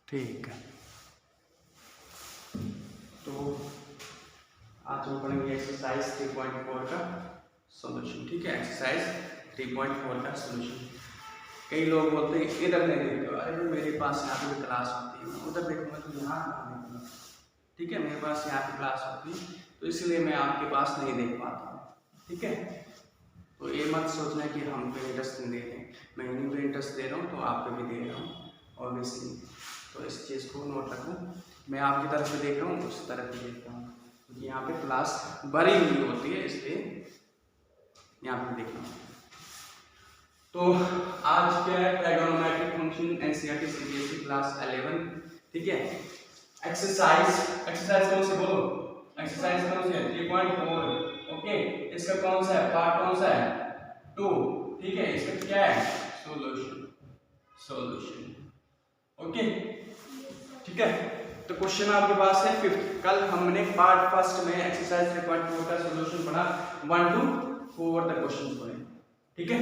ठीक है, तो आज हम पढ़ेंगे एक्सरसाइज 3.4 का सॉल्यूशन। ठीक है, एक्सरसाइज 3.4 का सॉल्यूशन। कई लोग बोलते हैं इधर नहीं देखते, अरे मेरे पास यहाँ पे क्लास होती है, उधर देखूंगा तो यहाँ कहाँ देखूंगा। ठीक है, मेरे पास यहाँ पे क्लास होती है तो इसलिए मैं आपके पास नहीं देख पाता हूँ। ठीक है, तो ये मत सोचना कि हम पे इंटरेस्ट नहीं दे रहे हैं, मैं इन्हीं पे इंटरेस्ट दे रहा हूँ तो आप पे भी दे रहा हूँ ऑब्वियसली। तो इस चीज़ को नोट रखो, मैं आपकी तरफ से देख रहा हूँ, उस तरफ भी देख रहा हूँ, क्योंकि यहाँ पे क्लास भरी हुई होती है इसलिए यहाँ पे देख रहा हूँ। तो आज क्या है, trigonometric function NCERT CBSE class 11। ठीक है, एक्सरसाइज कौन सी बोलो, एक्सरसाइज कौन सी है 3.4। ओके, इसका कौन सा है पार्ट, कौन सा है 2। ठीक है, इसका क्या है सॉल्यूशन। ओके, ठीक है, तो क्वेश्चन आपके पास है 5th। कल हमने पार्ट फर्स्ट में एक्सरसाइज 3.4 का सॉल्यूशन पढ़ा, 1 to 4 तक क्वेश्चन पढ़े। ठीक है,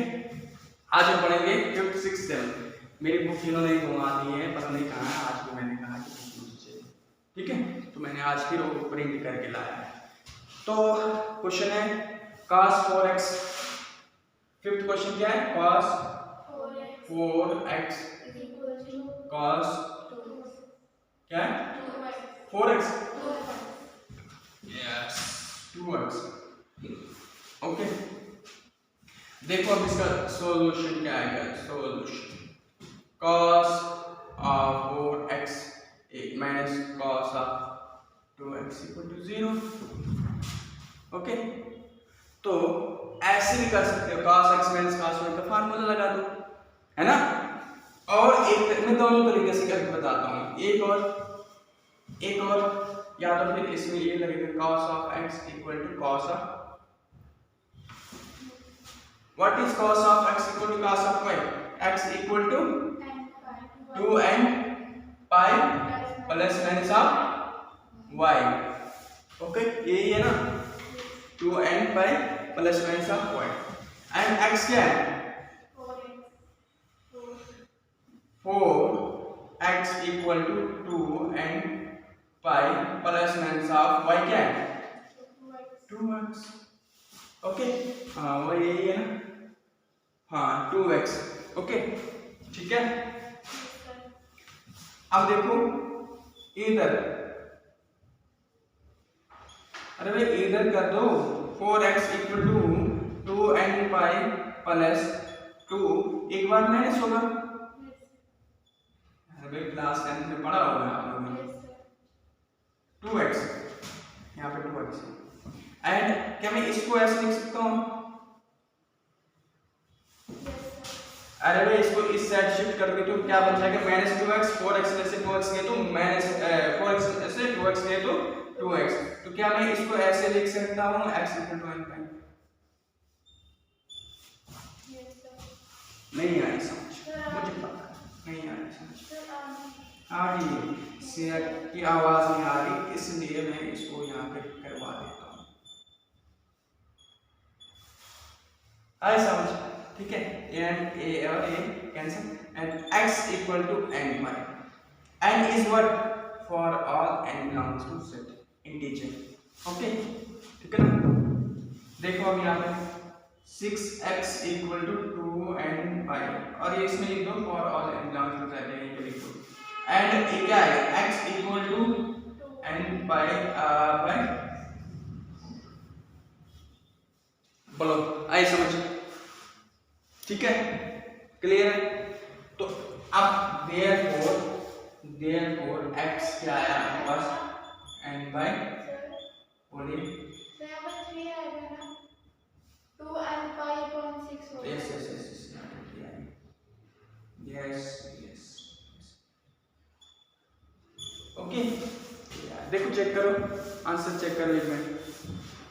आज हम पढ़ेंगे 5th 6th 7th। मेरी बुक इन्होंने घुमा दी है, पता नहीं कहाँ है, आज भी मैंने कहा कि ठीक है, तो मैंने आज फिर वो प्रिंट करके लाया है। तो क्वेश्चन है cos 4x। 5th क्वेश्चन क्या है, cos 4x cos क्या है 4x, यस 2x। ओके, देखो अब इसका सॉल्यूशन क्या आएगा, solution cos 4x minus cos 2x equal to 0। Okay, तो ऐसे भी कर सकते हो, cos x minus cos y का फार्मूला लगा दो, है ना। और एक मैं दोनों तरीके से करके बताता हूँ, एक और या तो फिर इसमें ये लगेगा cos of x equal to cos of what is cos of x equal to cos of y, x equal to 2n pi plus minus of y। Okay, यही है ना 2n pi plus minus of y। And x क्या है 4x equal to 2n pi plus minus of y क्या है 2x। Okay, हाँ वो यही है ना, हाँ 2x। ओके, ठीक है, अब देखो इधर, अरे भाई इधर कर दो 4x equal to 2n pi plus 2, एक बार माइनस होगा, अरे भाई क्लास 10 में पढ़ा होगा आप लोगों ने, 2x यहाँ पे 2x। एंड क्या मैं इसको ऐसे लिख सकता हूँ, अरे भाई इसको इस साइड शिफ्ट कर दे तो क्या बन जाएगा माइनस 2x, 4x में से 4x गए तो माइनस 4x से 2x गए तो 2x। तो क्या मैं इसको ऐसे लिख सकता हूँ x equal to n pi। नहीं आई समझ, मुझे पता नहीं आई समझ, आ रही शेयर की आवाज नहीं आ रही, इसलिए मैं इसको यहाँ पे करवा देता हूँ, आई समझ। ठीक है, एंड ए और A cancel and x equal to n pi। n is what for all n belongs to set integer. Okay, ठीक है ना। देखो अब यहाँ पे 6x equal to 2n pi और ये इसमें लिख दो for all n belongs to set, यहीं पे लिख दो। एंड ये क्या है x equal to n pi by, बोलो आई समझ, ठीक है, क्लियर है। तो अब देयरफॉर x क्या आया आपके पास n बाय, बोलिए 2n pi upon 6 होगा। यस ओके, देखो चेक करो, आंसर चेक करो, एक मिनट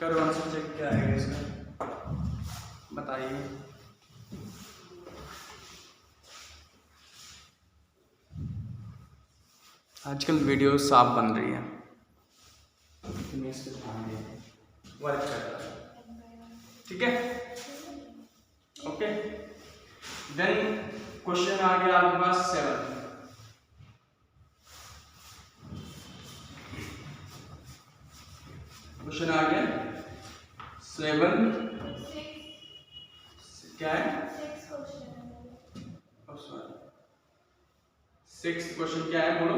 करो आंसर चेक, क्या आएगा इसका बताइए। आजकल वीडियो साफ बन रही है, वर्क कर रहा है, ठीक है। ओके, देन क्वेश्चन आ गया आपके पास 7। क्वेश्चन आ गया 7 क्या है 6 क्वेश्चन क्या है बोलो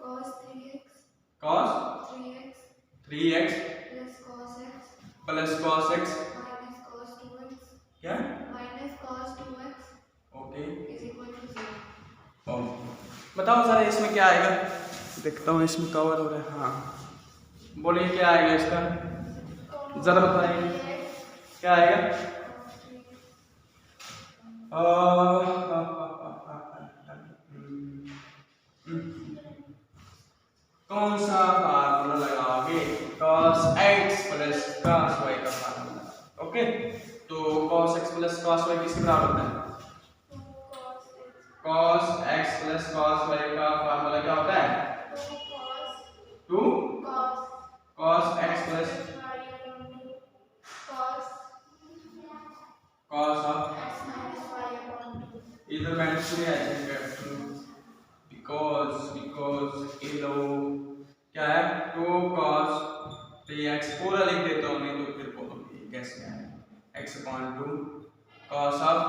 cos 3x cos 3x 3x plus cos x plus cos x minus cos 2x क्या minus cos 2x okay is equal to 0. बताओ सर इसमें क्या आएगा देखता हूँ इसमें कवर हो रहा है हाँ बोलिए क्या आएगा इसका जरा बताइए क्या आएगा कौन सा फार्मूला लगाओगे cos x plus cos y का फार्मूला ओके तो cos x plus cos y किसके बराबर होता है cos x plus cos y का फार्मूला क्या होता है 2 cos x plus cos of इधर माइनस टू है बिकॉज ये लो क्या है 2 cos 3x पूरा लिख देता हूँ नहीं तो फिर बोलोगे कैसे है x upon 2 cos of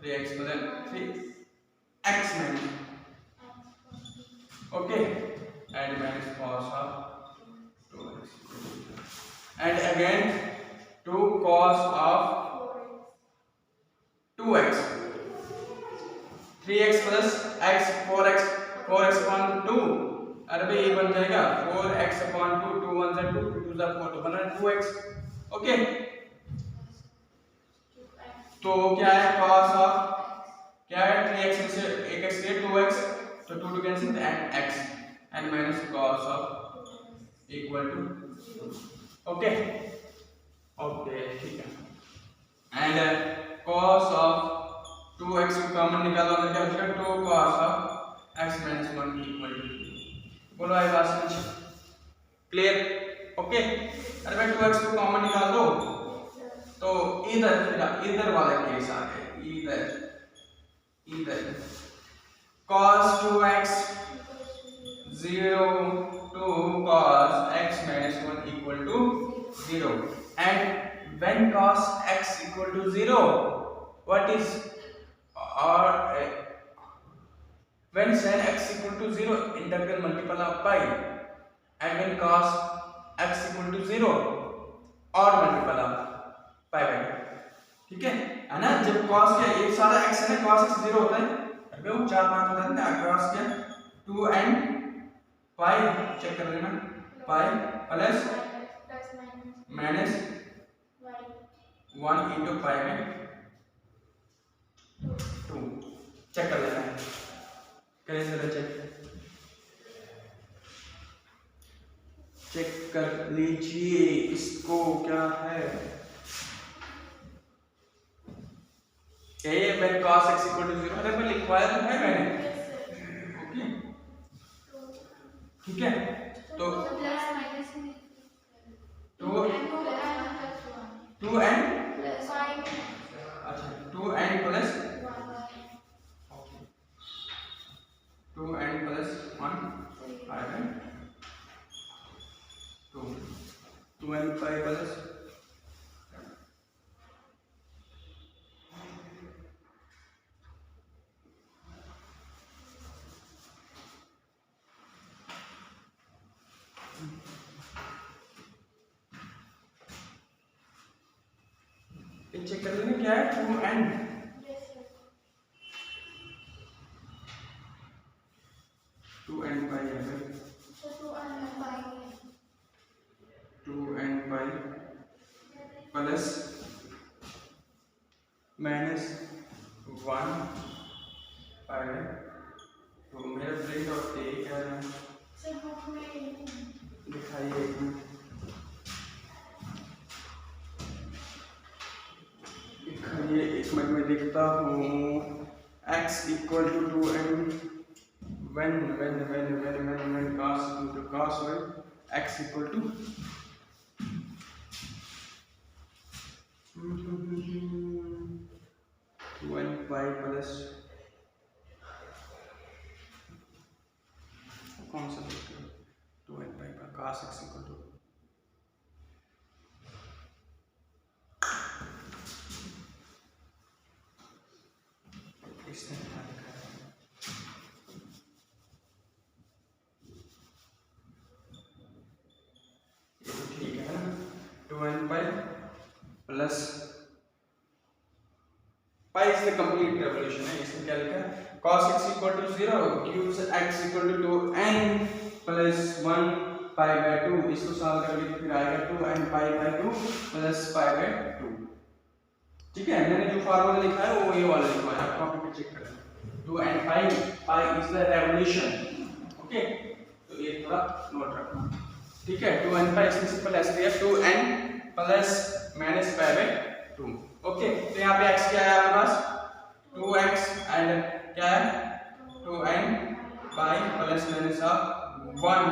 3x plus 3x minus okay and minus cos of 2x and again 2 cos of 2x 3x plus x 4x upon 2 अरे भाई ये बन जाएगा 4x upon 2 2 1 से 2 2 से 4 तो बना 2x ओके तो क्या है cos of क्या है 3x में से 1x से 2x तो 2 2 cancel and x and minus cos of equal to okay okay ठीक है एंड cos of 2x को कॉमन निकालो तो क्या हो जाएगा 2 cos of x minus 1 equal to बोलो आई बात समझ क्लियर ओके अरे भाई 2x को कॉमन निकाल दो तो इधर वाला केस आ गया इधर cos 2x 0 to cos x minus 1 equal to 0 and when cos x equal to 0 what is or when sin x equal to 0 integral multiple of pi and when cos x equal to 0 or multiple of pi by 2 ठीक है ना जब cos क्या एक सारा x है ना cos x 0 होता है अबे वो 4 5 होता है ना cos क्या 2 and pi चेक कर लेना pi plus minus 1 into pi में 2 चेक कर लेना है करें जरा चेक कर लीजिए इसको क्या है ये मैं cos x equal to 0 अरे मैं लिखवाया तो है मैंने ओके ठीक है तो 2 and अच्छा 2 and plus 2 and plus 1 5 and 2 and 5 plus check कर लेंगे क्या है 2 and 2 and 5 है 2 and 5 प्लस माइनस 1 5 है तो मेरा प्रिंट आउट क्या है दिखाइए एक मिनट एक मिनट में लिखता हूँ x equal to 2 and when cos equal to cos y x equal to 2 and 5 plus कौन सा 2 and 5 का cos x equal to plus pi is the complete revolution है, इसमें क्या लिखा है cos x equal to 0 cube x equal to 2n plus 1 pi by 2, इसको solve करके तो फिर आएगा 2n pi by 2 plus pi by 2। ठीक है, मैंने जो फार्मूला लिखा है वो ये वाला लिखा है, आप कॉपी पे चेक करें। 2n pi is the revolution. Okay, तो ये थोड़ा नोट रखना। ठीक है, 2n पाई इसमें सिंपल ऐसे दिया 2n plus minus pi by 2। Okay, तो यहाँ पे x क्या है आपके पास 2x एंड क्या है 2n pi plus minus of 1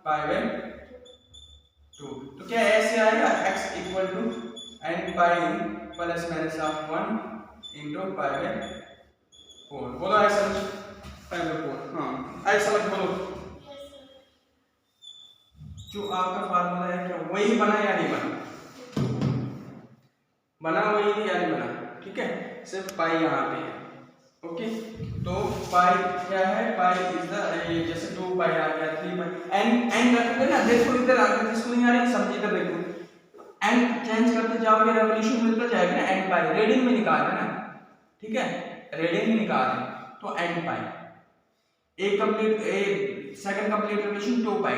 pi by 2। तो क्या ऐसे आएगा x equal to n pi plus minus of 1 into pi by 4। बोलो ऐसा पाई बाय 4। हाँ ऐसा मत बोलो, जो आपका फार्मूला है क्या वही बना या नहीं बना, बना वही या नहीं बना। ठीक है, सिर्फ पाई यहाँ पे है। ओके, तो पाई क्या है, पाई इज द जैसे 2 पाई आ गया 3 पाई n रखते ना, देखो इधर आगे जिसको नहीं आ रही समझ इधर देखो, n चेंज करते जाओगे रेवोल्यूशन मिलता जाएगा ना, n पाई रेडियन में निकाल रहे ना। ठीक है, रेडियन में निकाल रहे तो n पाई एक complete second complete revolution 2 pi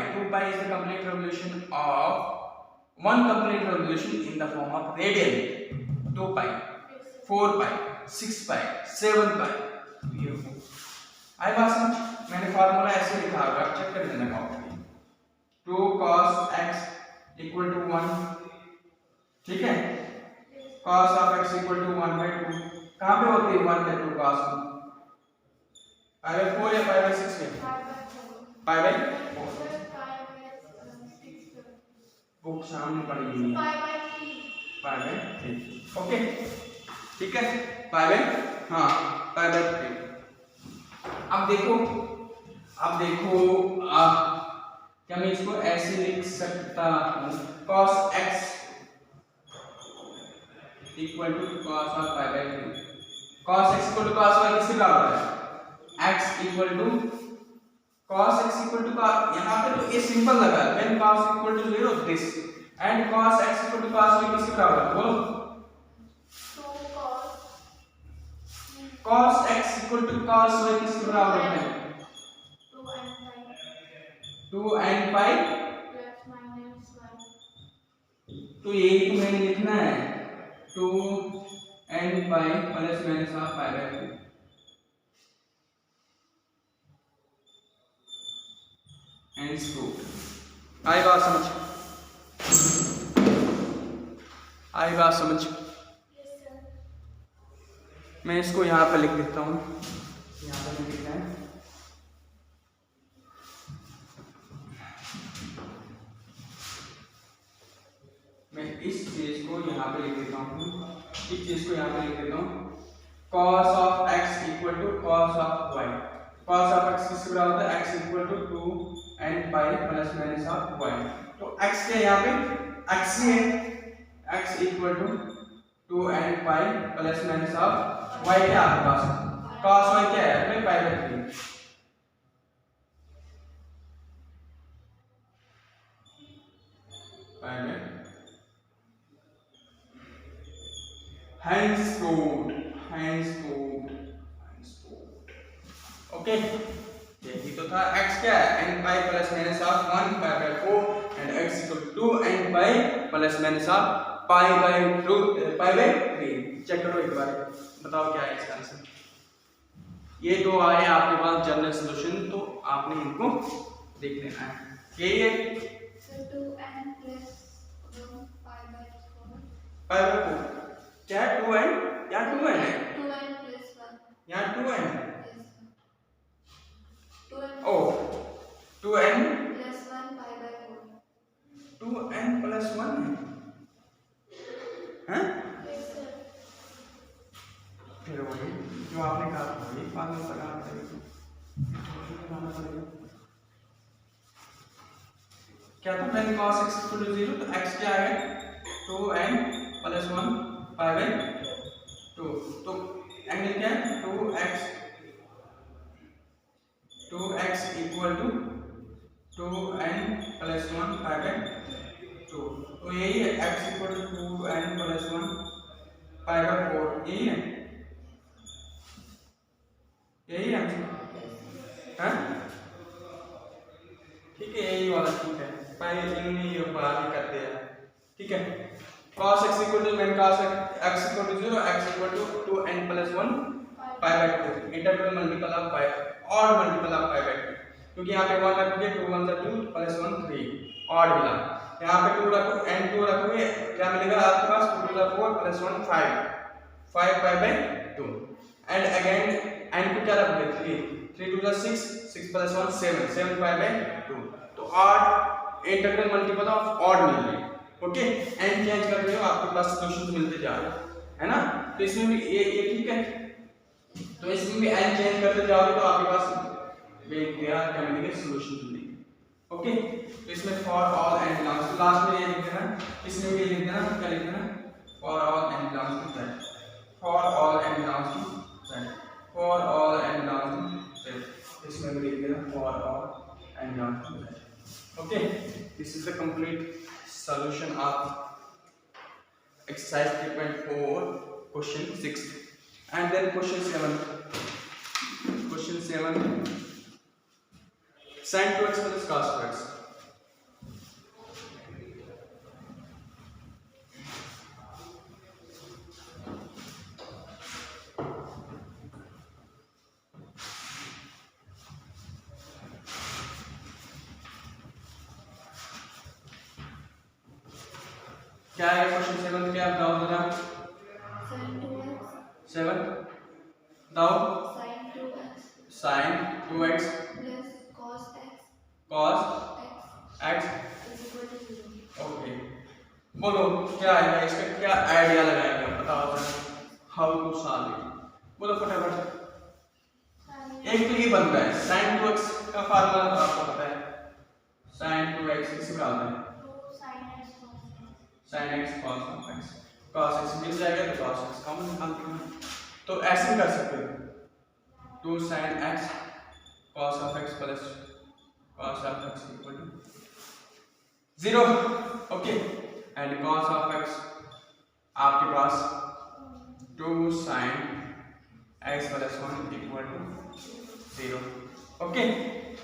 is the complete revolution of one complete revolution in the form of radian. 2 पाई 4 पाई 6 पाई 7 पाई। ये आई बात समझ, मैंने फार्मूला ऐसे लिखा होगा, चेक कर लेना copy. 2 cos x equal to 1। ठीक है, cos of x equal to 1/2 कहां पे होती है 1/2 cos पाई बाय 4 या पाई बाय 6 में पाई बाय 4। बुक सामने पड़ी हुई है पाई बाय 3। ओके, ठीक है, पाई बाय हाँ पाई बाय 3। अब देखो क्या मैं इसको ऐसे लिख सकता हूँ cos x equal to cos of pi by 3। cos x equal to cos y किसके बराबर है, x equal to cos x equal to यहाँ पे तो ये सिंपल लगा है, when cos equal to 0 this and cos x equal to cos y किसके बराबर है, बोलो। cos x equal to cos y किसके बराबर है, 2n पाई प्लस माइनस 1। तो यही तो मैंने लिखना है 2n pi plus minus of pi by 2। And screwed. आई बात समझ, मैं इसको यहाँ पे लिख देता हूँ, यहाँ पे लिखना है मैं इस चीज को यहाँ पे लिख देता हूँ, इस चीज को यहाँ पे लिख देता हूँ cos of x equal to cos of y। cos of x किसके बराबर होता है, x equal to 2n pi plus minus of y। तो x क्या यहाँ पे x ही है, x equal to 2n pi plus minus of y क्या आपके पास cos y क्या है अपने pi by 3। Pi by henceforth। Okay, यही तो था x क्या है n pi plus minus of 1 pi by 4 and x equal to 2n pi plus minus of pi by 3। Check करो एक बार, बताओ क्या है इसका आंसर। ये दो आए आपके पास जनरल सॉल्यूशन, तो आपने इनको देख लेना है। यही है 2n plus 1 pi by 4। Pi by 4 क्या 2n या 2n है, 2n प्लस 1 यहाँ 2n है, 2n ओ 2n plus 1 pi by 4। 2n plus 1 है, फिर वही जो आपने कहा था वही फार्मूला लगाना पड़ेगा। क्या था पहले cos x इक्वल टू 0, तो x क्या है 2n प्लस 1 पाई बाय 2। तो एंगल क्या है 2x equal to 2n plus 1 pi by 2। तो तो यही है x equal to 2n plus 1 pi by 4, यही है, यही आंसर है, ठीक है, यही वाला ठीक है, पाई इन्होंने ये बात ही करते हैं, ठीक है। cos x इक्वल टू मैंने cos x equal to 0, x equal to 2n plus 1 pi by 2 integral multiple of pi और मल्टीपल ऑफ पाई बाय 2, क्योंकि यहाँ पे 1 रखोगे 2 1 2 प्लस 1 3 और मिला, यहाँ पे 2 रखो n 2 रखोगे क्या मिलेगा आपके पास 2 to the 4 plus 1 5 pi by 2 and again n को क्या रखोगे 3 to the 6 plus 1 7 pi by 2, तो 8 इंटीग्रल मल्टीपल ऑफ ऑड मिल रही है, ओके। n चेंज कर रहे हो आपके पास सॉल्यूशन मिलते जा रहे हैं, है ना, तो इसमें भी ये ठीक है, तो इसमें भी n चेंज करते जाओगे तो आपके पास क्या मिलेगा सॉल्यूशन मिलेगी, ओके। तो इसमें for all n belongs to, last में ये लिख देना, इसमें भी लिख देना, क्या लिख देना, for all n belongs to z, for all n belongs to z, for all n belongs to z, इसमें भी लिख देना for all n belongs to z, okay. This is the complete solution of exercise 3.4 question 6, and then question 7 sin 2x plus cos 2x, क्या है question 7 क्या बताओ जरा, sin 2x 7 बताओ, sin 2x sin 2x plus cos x cos x is equal to 0. Okay, बोलो क्या आएगा, इसका क्या आइडिया लगाएंगे बताओ जरा, हाउ टू सॉल्व इट, बोलो फटाफट। एक तो ये बनता है sin 2x का फार्मूला तो आपको पता है, sin 2x किस बराबर है, sin x cos x, cos x मिल जाएगा तो cos x कॉमन निकालते हैं, तो ऐसे कर सकते हो 2 sin x cos of x plus cos of x equal to 0, okay, and cos of x आपके पास 2 sin x plus 1 equal to 0, okay,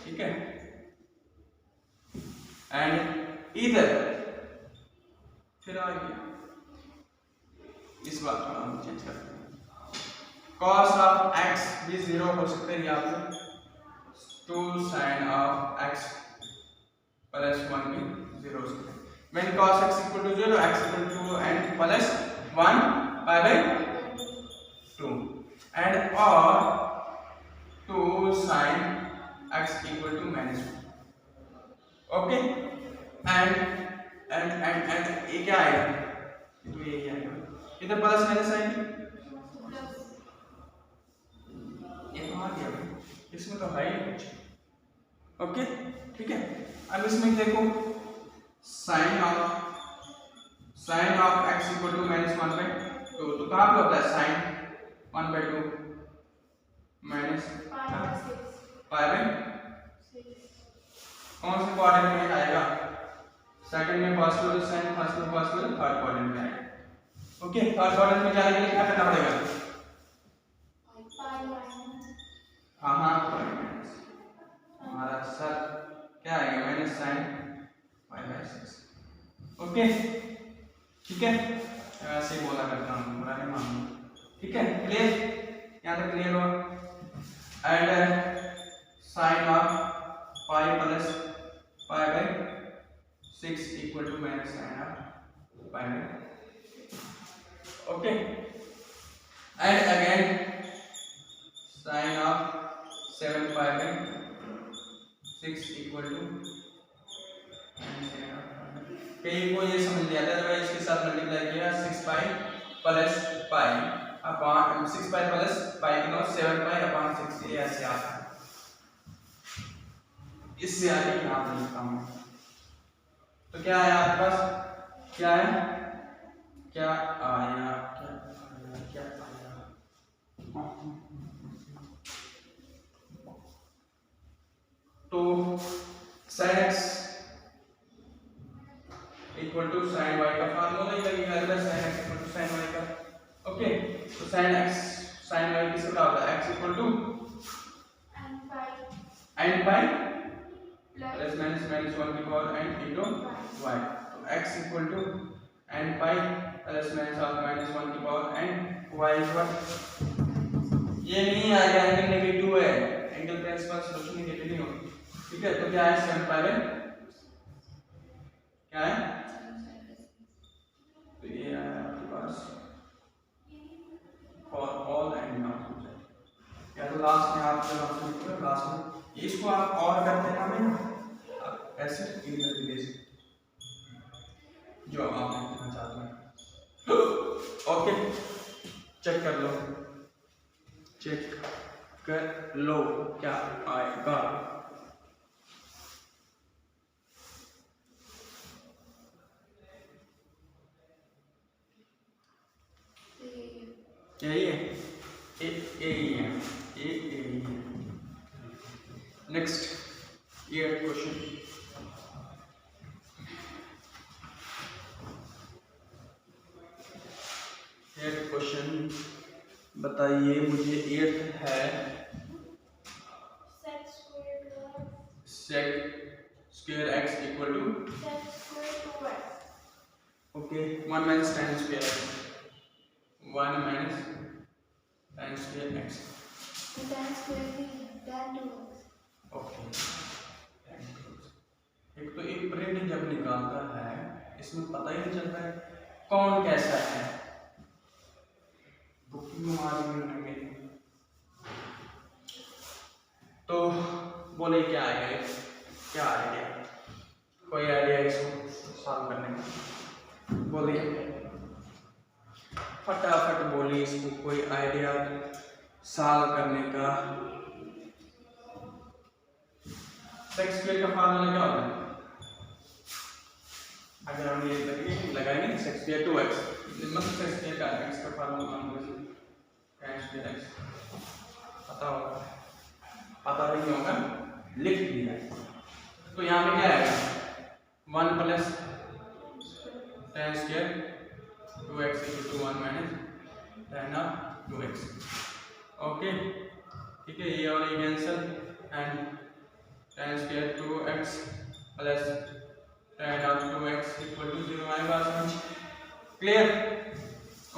ठीक है, एंड इधर फिर आगे इस बात को हम चेंज करते हैं, cos ऑफ x भी 0 हो सकते हैं यहाँ पे, 2 sin ऑफ x प्लस 1 भी 0 हो सकते हैं, when cos x equal to 0 x equal to n plus 1 pi by 2 and or 2 sin x equal to minus 1, okay, and ये क्या आएगा, तो ये आएगा इधर प्लस माइनस आएगी, ये तो आ गया भाई, इसमें तो है ही कुछ, ओके, ठीक है। अब इसमें देखो sine of x equal to minus 1 by 2, तो कहाँ पे होता है sine 1 by 2 minus pi by 6, कौन से क्वाड्रेंट में आएगा, सेकंड में पॉजिटिव साइन, फर्स्ट में पॉजिटिव, थर्ड क्वाड्रेंट में आएगा, ओके। थर्ड क्वाड्रेंट में जाने के लिए क्या करना पड़ेगा, हाँ हमारा सर क्या आएगा minus sine pi by 6, okay, ठीक है, ऐसे ही बोला करता हूँ, बुरा नहीं मानना, ठीक है, क्लियर, यहाँ तक क्लियर हुआ, and sine of pi plus pi by 6 equal to minus sin of pi by, okay, and again sin of 7 pi by 6 equal to कई को ये समझ लिया था, अगर इसके साथ मल्टीप्लाई किया 6 पाई प्लस पाई अपॉन 6 पाई प्लस पाई के नॉट 7 पाई अपॉन 6, ये ऐसे आता है, इससे आगे यहाँ पे लिखता हूँ, तो क्या है आपके पास, क्या है, क्या आया, तो sin x equal to sin n pi plus plus minus minus 1 की पावर एन इंटू वाई, तो x equal to n pi plus minus of minus 1 की पावर एन वाई इक्वल, ये नहीं आएगा एंगल नेगेटिव है, एंगल प्रिंसिपल सोल्यूशन नेगेटिव नहीं होगी, ठीक है। तो क्या है 7 पाई में क्या है, तो ये आया आपके पास फॉर ऑल एंड नॉट, या तो लास्ट में आप जब आप लिखोगे लास्ट में इसको आप और करते हैं हमें ऐसे इधर भी दे सकते जो आप लिखना चाहते हैं। ओके, चेक कर लो, चेक कर लो क्या आएगा। यही है, यही है, यही है। नेक्स्ट ये क्वेश्चन, क्वेश्चन बताइए मुझे, 8 है sec square x equal to okay 1 minus tan square 1 minus tan square x okay. एक तो एक प्रिंट जब निकालता है इसमें पता ही नहीं चलता है कौन कैसा है, तो बोले क्या आएगा, क्या आइडिया, कोई आइडिया इसको सॉल्व करने का, बोलिए फटाफट बोलिए इसको, कोई आइडिया सॉल्व करने का। सेक स्क्वायर का फार्मूला क्या होता है, अगर हम ये लगाएंगे सेक स्क्वायर 2x, मतलब सेक स्क्वायर का x का फार्मूला हम tan स्क्वायर x पता होगा, पता नहीं होगा लिख दिया, तो यहाँ पे क्या आएगा 1 plus tan square 2x equal to 1 minus tan of 2x, okay ठीक है। ये और ये cancel and tan square 2x plus tan of 2x equal to 0 आएगा, समझ clear,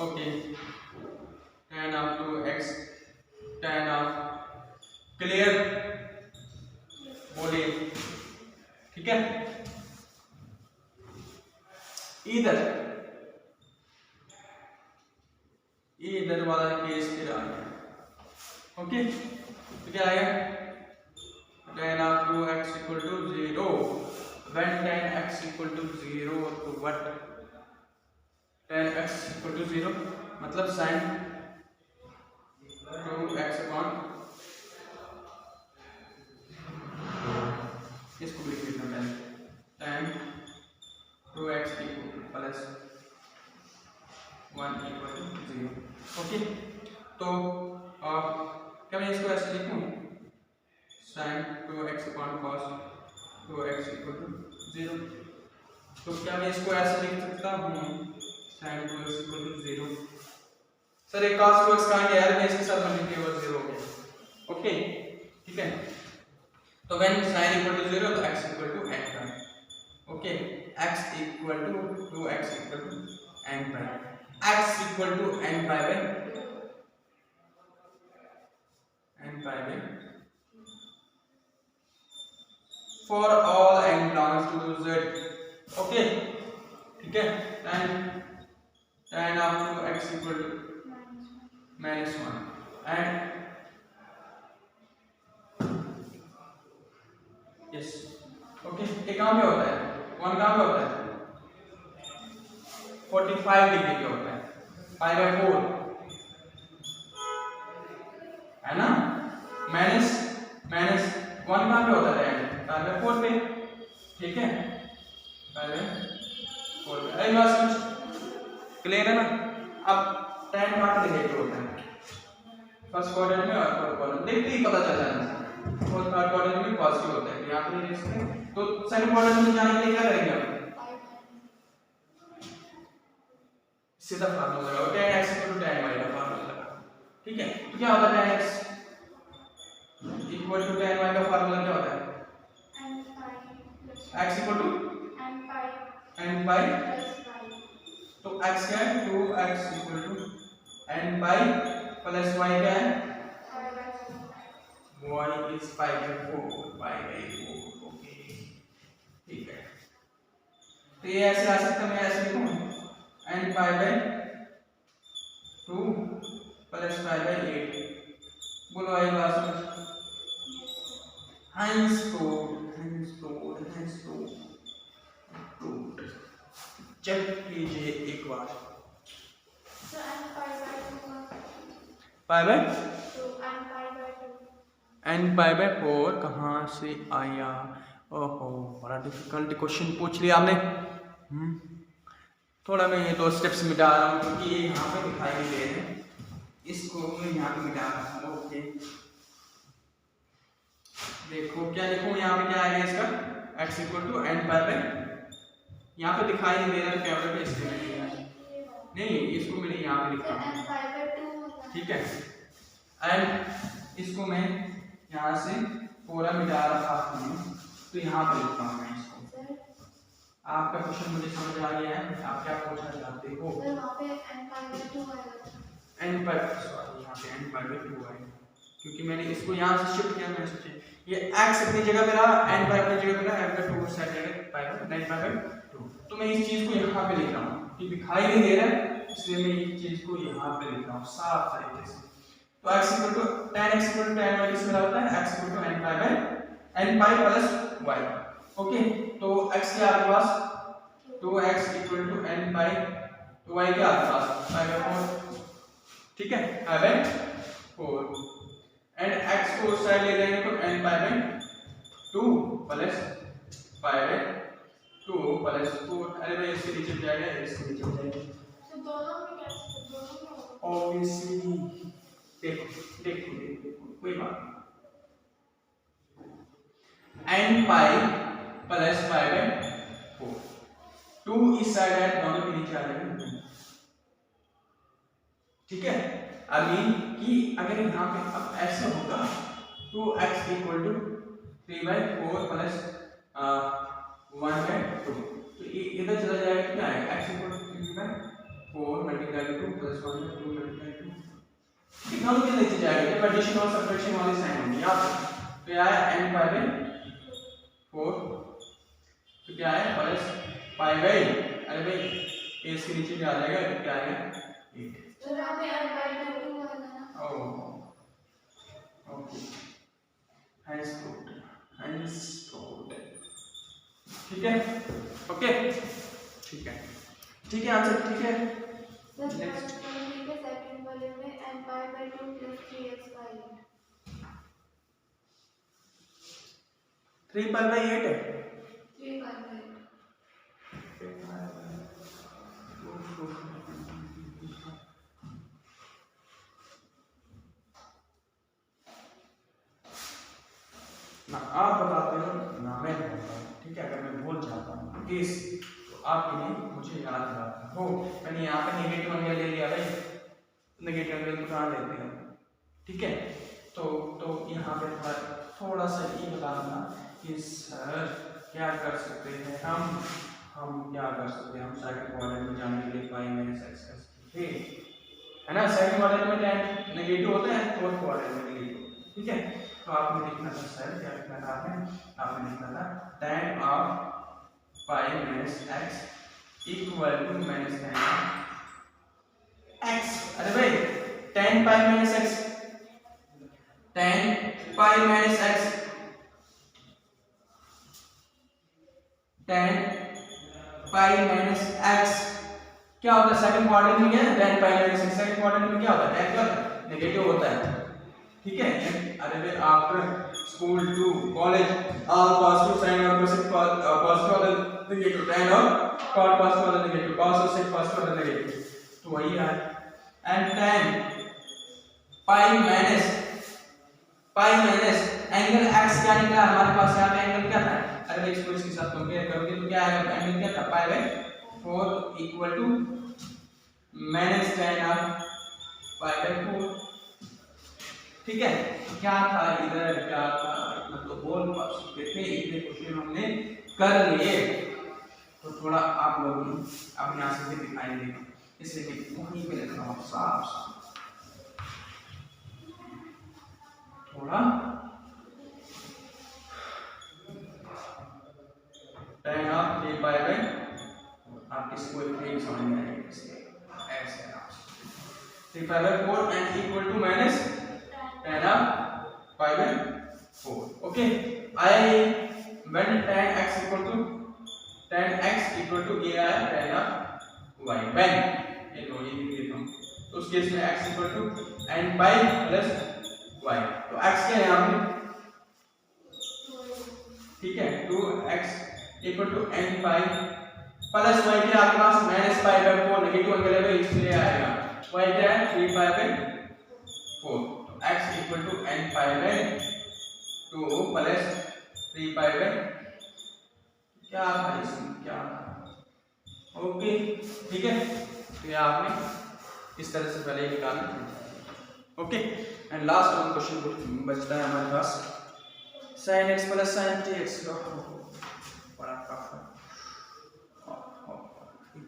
okay. tan of 2x tan of clear, बोलिए ठीक है। इधर वाला केस फिर आ गया, ओके तो क्या आएगा tan of 2x equal to 0, when tan x equal to 0 तो what tan x equal to 0 मतलब sin 2x upon, इसको भी लिख लेना पहले tan 2x इक्वल प्लस 1 इक्वल टू 0, ओके। तो क्या मैं इसको ऐसे लिखूं sin 2x upon cos 2x equal to 0, तो क्या मैं इसको ऐसे लिख सकता हूँ sin 2x equal to 0, sir एक cos 2x कहाँ गया यार, मैं इसके साथ मल्टीप्लाई हुआ 0 हो गया, ओके ठीक है। तो when sin इक्वल टू 0 तो x equal to n prime, okay x equal to 2x equal to n prime, x equal to n prime for all n belongs to z, okay ठीक है। tan of 2x equal to -1 and yes okay, ये कहाँ पे होता है 1 कहाँ पे होता है 45 डिग्री पे होता है, पाई बाय 4 है ना, माइनस 1 कहाँ पे होता है पाई बाय 4 पे, ठीक है पाई बाय 4 पे, अरे बात समझ क्लियर है ना। अब tan काट नेगेटिव होता है फर्स्ट क्वाड्रेंट में और फोर्थ क्वाड्रेंट देखते ही पता चल जाता है, फोर्थ थर्ड क्वाड्रेंट में पॉजिटिव होता है, यहाँ पे लिख सकते हैं। तो सेकंड क्वाड्रेंट में जाने के लिए क्या करेंगे आप सीधा फार्मूला लगाओ tan x tan y का फार्मूला लगाओ, ठीक है। तो क्या होता है tan x equal to tan y का फार्मूला क्या होता है? n pi plus x equal to n pi n pi, plus y. तो x क्या है? 2x equal to n pi plus y क्या है? Pi by 4. y is pi by 4 okay ठीक है। तो ये ऐसे आ सकता है, मैं ऐसे लिखूं n pi by 2 plus pi by 8। बोलो आई बात समझ? हाइंस कोड चेक कीजिए एक बार। So n pi by 2 pi bye so n pi by 2. n pi by 4 कहाँ से आया? ओहो बड़ा डिफिकल्ट क्वेश्चन पूछ लिया आपने। थोड़ा मैं ये दो स्टेप्स मिटा रहा हूँ क्योंकि ये यहाँ पे दिखाई नहीं दे रहे हैं, इसको मैं यहाँ पे मिटा रहा हूँ। ओके देखो क्या लिखूँ यहाँ पे, क्या आएगा इसका? x equal to n pi by, यहाँ पे दिखाई नहीं दे रहा कैमरे पे इसलिए मैंने लिखा है। नहीं इसको मैंने यहाँ पे लिखा n pi by 2 होता है. ठीक है। एंड इसको मैं यहाँ से पूरा मिटा रहा हूँ तो यहाँ पे लिखता हूँ मैं इसको। आपका क्वेश्चन मुझे समझ आ गया है, आप क्या पूछना चाहते हो? सर वहाँ पे n pi by 2 आएगा. n पर सॉरी यहाँ पे n पर 2 आएगा क्योंकि मैंने इसको यहाँ से शिफ्ट किया। मैंने सोचे ये x अपनी जगह पे रहा, n पर अपनी जगह पे रहा, n पर 2 साइड जगह पाई बाय 9 पाई बाय 2। तो मैं इस चीज को यहाँ पे लिख रहा हूँ कि दिखाई नहीं दे रहा है इसलिए मैं ये चीज को यहाँ पे लिख रहा हूँ साफ तरीके से। तो x equal to tan x equal to tan y किसमें होता है? x equal to n pi by n pi plus y। Okay तो x क्या आपके पास 2x equal to n pi, तो y क्या आपके पास पाई बाय 4, ठीक है पाई बाय 4। एंड x को उस साइड ले जाएंगे तो n pi by 2 plus pi by 2 plus 4। अरे भाई इसके नीचे जाएगा, इसके नीचे जाएगा तो दोनों में क्या दोनों में होगा. ऑब्वियसली। देखो कोई बात नहीं, n pi plus pi by 4, 2 इस साइड है दोनों के नीचे आ जाएंगे, ठीक है। अभी कि अगर यहाँ पे अब ऐसे होगा 2x equal to 3 by 4 plus 1 by 2, तो ये इधर चला जाएगा तो क्या आएगा? x equal to 3 by 4 multiply 2 plus 1 by 2 multiply 2, ठीक दोनों के नीचे जाएगा जब एडिशन और सब्ट्रैक्शन वाली साइन होगी यहाँ पे। तो क्या है n पाई बाय 4, तो क्या है प्लस पाई बाय, अरे भाई इसके नीचे क्या आ जाएगा? तो क्या आएगा 8। तो वहाँ पे n pi by 2 आएगा ना. ओके हैंस कोड ठीक है। ओके ठीक है आंसर ठीक है। सर ठीक है सेकंड वाले में n pi by 2 plus 3x by 8. 3 pi bye 8 है। 3 pi by 8. ना आप बताते हो ना मैं बताता हूँ, ठीक है। अगर मैं भूल जाता हूँ केस तो आपके लिए मुझे याद दिलाता हो। मैंने यहाँ पे नेगेटिव एंगल ले लिया भाई, नेगेटिव एंगल तो कहाँ लेते हैं, ठीक है। तो यहाँ पे थोड़ा सा ये बताना कि सर क्या कर सकते हैं हम क्या कर सकते हैं, हम सेकंड क्वाड्रेंट में जाने के लिए पाई माइनस एक्स कर सकते हैं, है ना। सेकंड क्वाड्रेंट में tan नेगेटिव होता है, फोर्थ क्वाड्रेंट में नेगेटिव, ठीक है। तो आपने लिखना था सर, क्या लिखना था आपने लिखना था tan of pi minus x equal to minus tan x. अरे भाई tan pi minus x, tan pi minus x, tan pi minus x क्या होता है? सेकंड क्वाड्रेंट में क्या है? tan pi minus x. Second quadrant में क्या होता है? tan क्या होता है? नेगेटिव होता है, ठीक है। अरे भाई after school to college all positive sine और पॉजिटिव वाला नेगेटिव, tan और cot पॉजिटिव वाला नेगेटिव, cos और sec पॉजिटिव वाला नेगेटिव, तो वही है। And tan pi minus angle x क्या निकला हमारे पास? यहाँ पे एंगल क्या था? अरे भाई इसको इसके साथ कंपेयर करोगे तो क्या आएगा? एंगल क्या था? Pi by 4 equal to minus tan of pi by 4, ठीक है, क्या था इधर, क्या था इतना तो बोल सकते थे, इतने क्वेश्चन हमने कर लिए। तो थोड़ा आप लोग अपने आंसर से दिखाई देगा, इसलिए वहीं पे लिखा हुआ साफ साफ थोड़ा tan ऑफ 3 पाई बाय, आप किसको इतने समझ में आएगा ऐसे आप 3 pi by 4 and equal to minus tan of pi by 4। Okay, I when tan x equal to ai tan of y, when ये लो ये लिख देता हूँ, तो उस केस में x equal to n pi plus y, तो x क्या है यहाँ पे, ठीक है 2x equal to n pi plus y क्या आपके पास माइनस पाई बाय 4, नेगेटिव अंक है इसलिए आएगा, y क्या है 3 पाई बाय 4, तो x equal to n pi by 2 plus 3 pi by क्या था इसमें क्या था। ओके ठीक है, तो ये आपने इस तरह से पहले निकालना। Okay, and last one question बचता है हमारे पास, sin x plus sin tx, बड़ा टफ है,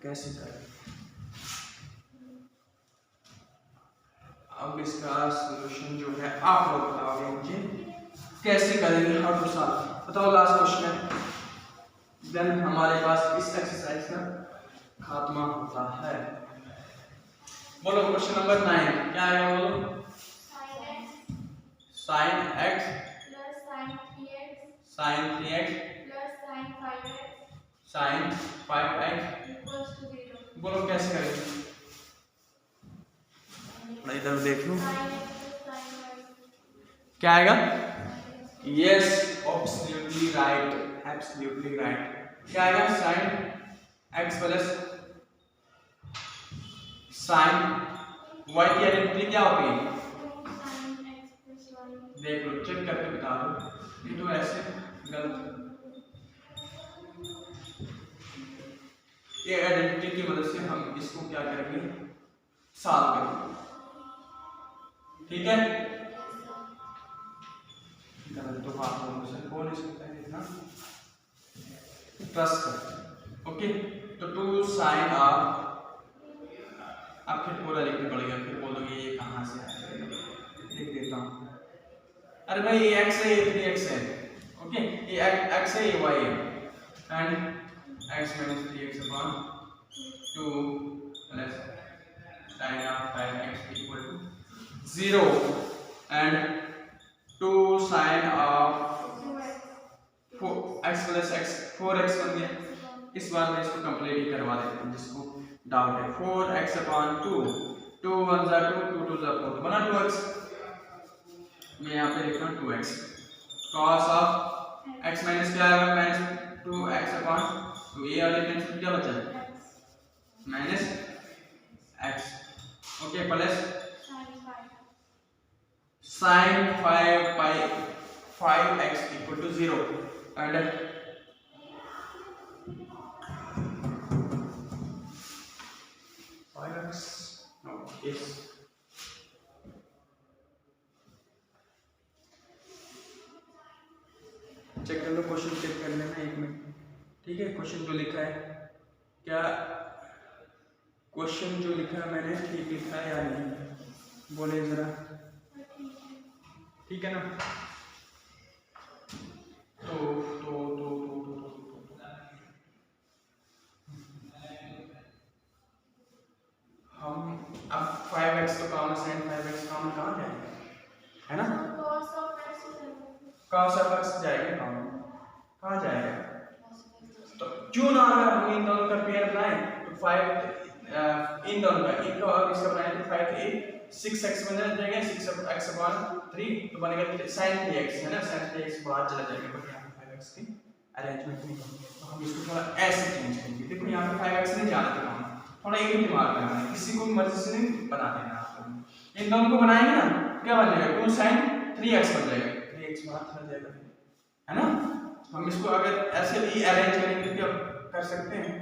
कैसे करें। अब इसका सॉल्यूशन जो है आप लोग बताओगे मुझे कैसे करेंगे, हाउ टू सॉल्व, बताओ लास्ट क्वेश्चन है, देन हमारे पास इस एक्सरसाइज का खात्मा होता है। बोलो क्वेश्चन नंबर 9 क्या आएगा, बोलो sin x sin 3x sin 5x बोलो कैसे करेंगे, मैं इधर देख लूं क्या आएगा, yes absolutely right, absolutely right, क्या आएगा sin x plus sin y की आइडेंटिटी क्या होती है, देख लो चेक करके बता दो, ये तो ऐसे गलत, ये आइडेंटिटी की मदद से हम इसको क्या करेंगे सॉल्व करेंगे, ठीक है, गलत तो आप लोगों से हो नहीं सकता है इतना, ट्रस्ट कर। ओके, तो 2 sin ऑफ, आप फिर पूरा लिखना पड़ेगा, फिर बोलोगे ये कहाँ से आया, लिख देता हूँ, अरे भाई ये x है ये 3x है, ओके ये x है ये y है, and x minus 3x upon 2 plus sin of 5x equal to 0 and 2 sin of 4x plus x 4x बन गया, इस बार मैं इसको कंप्लीट ही करवा देता हूँ जिसको डाउट है, 4x upon 2, 2 1 जा 2, 2 2 जा 4, तो बना 2x, मैं यहाँ पे लिख रहा हूँ 2x, cos of x minus क्या आएगा माइनस 2x अपॉन 2, ये वाले टेंशन क्या बचा minus x, okay plus sin 5 pi 5x equal to 0 and check कर लो, क्वेश्चन चेक कर लेना 1 मिनट, ठीक है, क्वेश्चन जो लिखा है क्या, क्वेश्चन जो लिखा है मैंने ठीक लिखा है या नहीं, बोले जरा, ठीक है ना, हम अब 5x तो कॉमन sin 5x कॉमन कहाँ जाएगा, है ना, cos of x जाएगा कॉमन, कहाँ जाएगा, तो क्यों ना अगर हम इन दोनों का पेयर बनाएं तो 5 इन दोनों का इनका और इसका बनाएं तो 5 के 6x बन जाएगा, 6x अपॉन 3 तो बनेगा sin 3x, है ना, sin 3x बाहर चला जाएगा, बट यहाँ पे 5x की अरेंजमेंट नहीं होगी, तो हम इसको थोड़ा ऐसे चेंज करेंगे, देखो यहाँ पे 5x नहीं जाना था, थोड़ा एक दिमाग लगाना है, किसी को मर्जी से नहीं बना देना आपको, इन दोनों को बनाएंगे ना क्या बन जाएगा 2 sin 3x बन जाएगा, 3x बाहर चला जाएगा, है ना, हम इसको अगर ऐसे भी अरेंज करेंगे तो कर सकते हैं,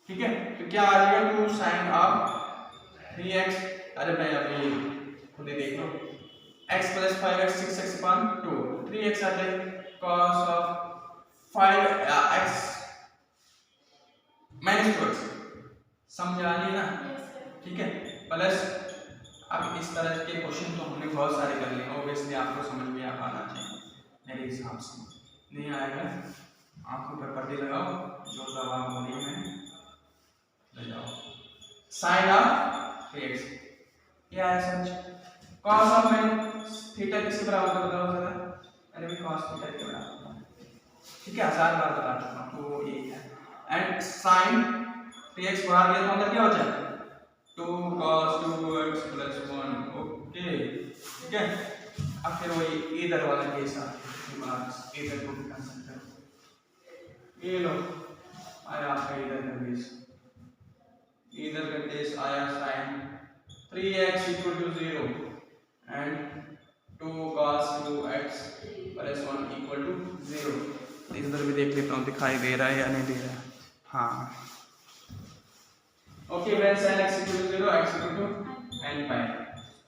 ठीक है, तो क्या आ जाएगा 2 sin of 3x, अरे भाई अभी खुद ही देख लो, x plus 5x 6x upon 2, 3x आ जाए cos of 5x minus 2x, समझा नहीं ना, ठीक है। प्लस अब इस तरह के क्वेश्चन तो हमने बहुत सारे कर लिए, ऑब्वियसली आपको समझ में आना चाहिए मेरे हिसाब से, नहीं आएगा आंखों पर पट्टी लगाओ, जो दवा बोली है ले जाओ। साइन ऑफ 3x क्या है सच, cos ऑफ थीटा किसके बराबर है बताओ जरा, अरे भाई cos थीटा के बराबर, ठीक है, 1000 बार बता चुका हूं, तो ये है। एंड sin 3x बाहर गया तो अंदर क्या हो जाए 2 cos 2x plus 1, ओके ठीक है। अब फिर वही इधर वाला केस इधर को भी कर सकते हो, ये लो आया आपका इधर का केस, इधर का केस आया sin 3x equal to 0 and 2 cos 2x plus 1 equal to 0। इधर भी देख लेता हूँ दिखाई दे रहा है या नहीं दे रहा है, हाँ okay. when sin x equal to 0 x equal to n pi,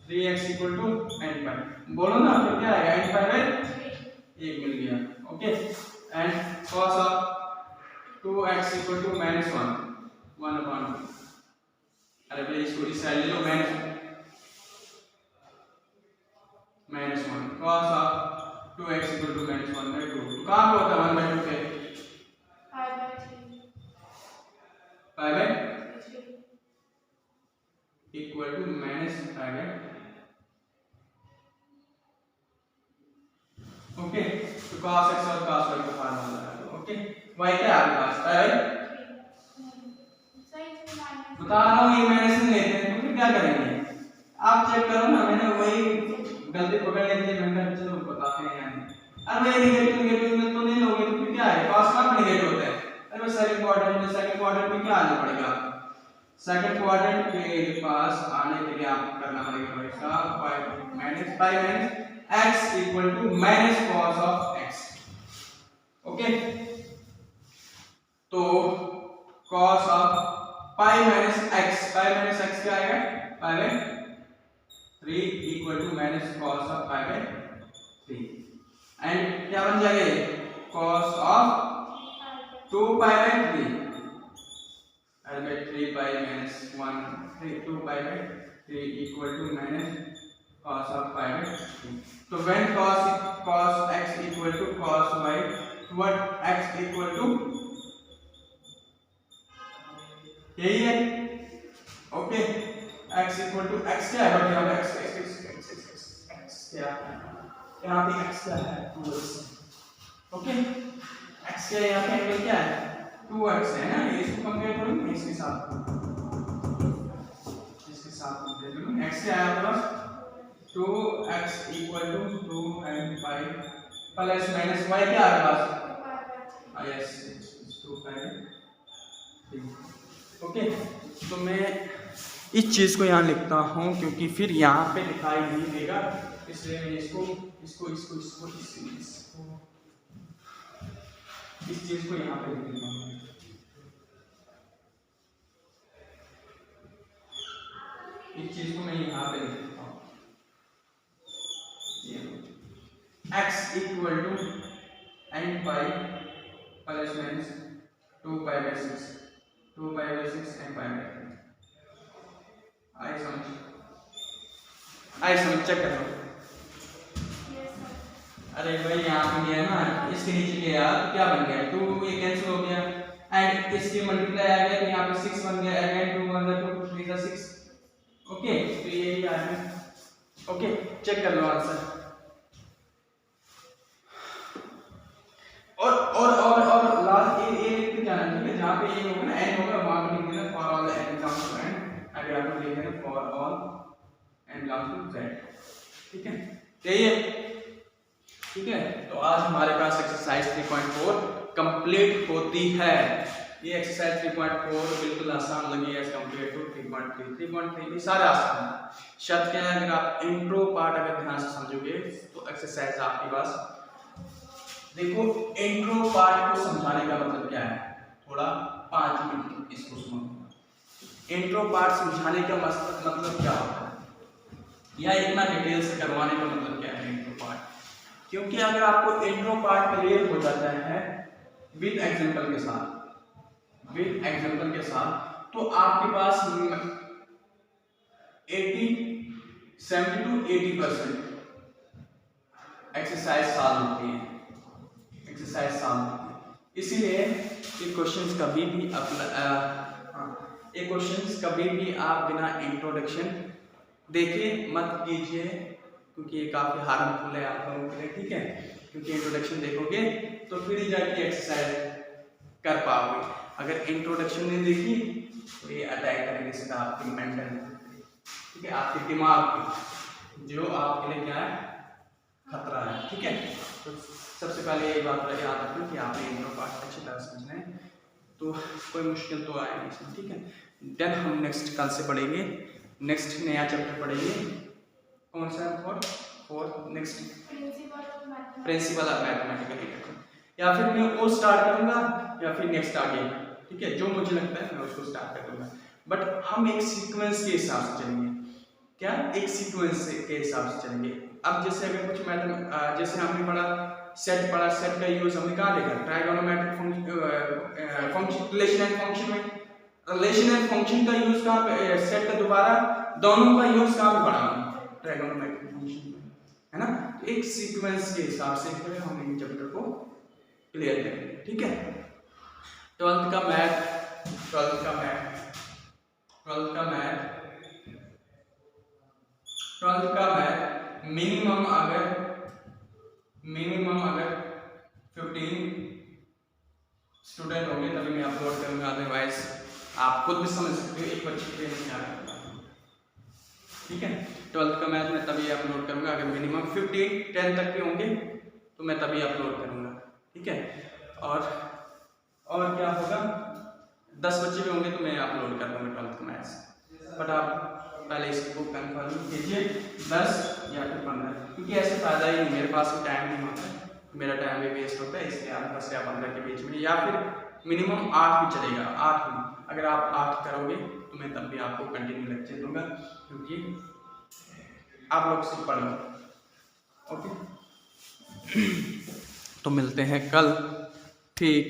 3x equal to n pi, बोलो ना तो क्या आएगा n pi बाय 1 मिल गया, okay. And cos of 2x equal to -1 1/2, अरे भाई इसको इस साइड ले लो, -1 cos of 2x equal to -1/2, तो कहाँ पे होता है 1/2 पे, pi by equal to -5/, okay. तो cos x और cos y का फार्मूला है, ओके। y क्या है आपके पास, बता रहा हूँ, ये माइनस नहीं लेते हैं तो फिर क्या करेंगे, आप चेक करो ना, मैंने वही गलती पकड़ लेती है, मैंने चलो बताते हैं यानी, अरे भाई नेगेटिव में तो नहीं लोगे तो फिर क्या है, cos कब नेगेटिव होता है, अरे सेकंड क्वाड्रेंट में क्या आना पड़ेगा, सेकंड क्वाड्रेंट के पास आने के लिए आप करना पड़ेगा भाई साहब minus pi minus x equal to minus cos of x, okay. तो cos of pi minus x क्या आएगा, pi by 3 equal to minus cos of pi by 3, and क्या बन जाएगा cos of 2 pi by 3 by 3 pi minus 1 2 pi by 3 equal to minus cos of pi by 3। तो when cos x equal to cos y, what x equal to यही है, okay. x equal to x क्या है but यहाँ पे x क्या है, यहाँ पे x क्या है 2x, ओके। x क्या है यहाँ पे एंगल क्या है 2x है ना, इसको कंपेयर करूँ इसके साथ कंपेयर करूँ, x क्या आया plus 2x equal to 2 and pi plus minus y क्या आ रहा है, यस 2 pi, ओके। तो मैं इस चीज को यहाँ लिखता हूँ क्योंकि फिर यहाँ पे दिखाई नहीं देगा, इसलिए मैं इसको इस चीज को यहाँ पे लिख देता हूँ, इस चीज को मैं यहाँ पे लिख देता हूँ, x equal to n pi plus minus 2 pi by 6 2 pi by 6 n pi by 3, आई समझ चेक कर लो, अरे भाई यहाँ पे गया ना, इसके नीचे गया तो क्या बन गया 2, ये कैंसिल हो गया, एंड इसके मल्टीप्लाई आ गया तो यहाँ पे 6 बन गया, अगेन 2 1 2 3 6, ओके। तो ये आ गया, ओके। चेक कर लो आंसर, और लास्ट ये लिख के जाना, ठीक है, जहाँ पे ये होगा ना n होगा वहाँ पे लिख देना for all n belongs to n, अगर आपको लिख देना for all n belongs to z, ठीक है, यही है, ठीक है। तो आज हमारे पास एक्सरसाइज 3.4 कंप्लीट होती है। ये एक्सरसाइज 3.4 बिल्कुल आसान लगी है एज कम्पेयर टू 3.3 भी सारे आसान है। शर्त क्या है, अगर आप इंट्रो पार्ट अगर ध्यान से समझोगे तो एक्सरसाइज आपके पास, देखो इंट्रो पार्ट को समझाने का मतलब क्या है, थोड़ा 5 मिनट इसको सुनो। इंट्रो पार्ट समझाने का मतलब क्या होता है, या इतना डिटेल से करवाने का मतलब क्या है इंट्रो पार्ट। क्योंकि अगर आपको इंट्रो पार्ट क्लियर हो जाता है विद एग्जांपल के साथ, तो आपके पास 70 to 80% एक्सरसाइज सॉल्व होती है, इसीलिए ये क्वेश्चंस कभी भी आप बिना इंट्रोडक्शन देखे मत कीजिए, क्योंकि ये काफ़ी हार्मफुल है आप लोगों के लिए, ठीक है। क्योंकि इंट्रोडक्शन देखोगे तो फिर ही जाके एक्सरसाइज कर पाओगे। अगर इंट्रोडक्शन नहीं देखी तो ये अटैक करेंगे सीधा आपकी मेंटल, ठीक है, आपके दिमाग पे, जो आपके लिए क्या है, खतरा है, ठीक है। तो सबसे पहले ये बात याद रखना कि आपने इंट्रो पार्ट अच्छी तरह समझना है, तो कोई मुश्किल तो आए नहीं इसमें, ठीक है। देन हम नेक्स्ट कल से पढ़ेंगे, नेक्स्ट नया चैप्टर पढ़ेंगे, कौन सा है, fourth next principle of mathematical equation, या फिर मैं वो स्टार्ट करूंगा या फिर नेक्स्ट आगे, ठीक है, जो मुझे लगता है मैं उसको स्टार्ट करूंगा। बट हम एक सीक्वेंस के हिसाब से चलेंगे, क्या, एक सीक्वेंस के हिसाब से चलेंगे। अब जैसे अगर कुछ मैथमेटिक्स, जैसे हमने पढ़ा सेट का यूज हमने कहाँ देखा, trigonometric function, relation and function में, रिलेशन एंड फंक्शन का यूज कहाँ पे, सेट का दोबारा दोनों का यूज कहाँ पे पढ़ा, ट्राइगोनोमेट्रिक फंक्शन में, है ना। तो एक सीक्वेंस के हिसाब से हम इन चैप्टर को क्लियर करेंगे, ठीक है। 12th का मैथ मिनिमम अगर 15 स्टूडेंट होंगे तभी मैं अपलोड करूंगा, अदरवाइज आप खुद भी समझ सकते हो एक बच्चे के लिए मैं क्या करता हूँ, ठीक है। 12th का मैथ में तभी अपलोड करूंगा अगर मिनिमम 15 10 तक के होंगे तो मैं तभी अपलोड करूंगा, ठीक है। और क्या होगा, 10 बच्चे भी होंगे तो मैं अपलोड कर दूंगा 12th का मैथ्स। बट आप पहले इसको कंफर्म कीजिए 10 या फिर 15, क्योंकि ऐसे फायदा ही नहीं, मेरे पास भी टाइम नहीं होता है, मेरा टाइम भी वेस्ट होता है, इसलिए आप 10 या 15 के बीच में, या फिर मिनिमम 8 भी चलेगा, 8 भी, अगर आप 8 करोगे तो मैं तब भी आपको कंटिन्यू लेक्चर दूंगा, क्योंकि आप लोग से पढ़ लो, ओके। तो मिलते हैं कल, ठीक।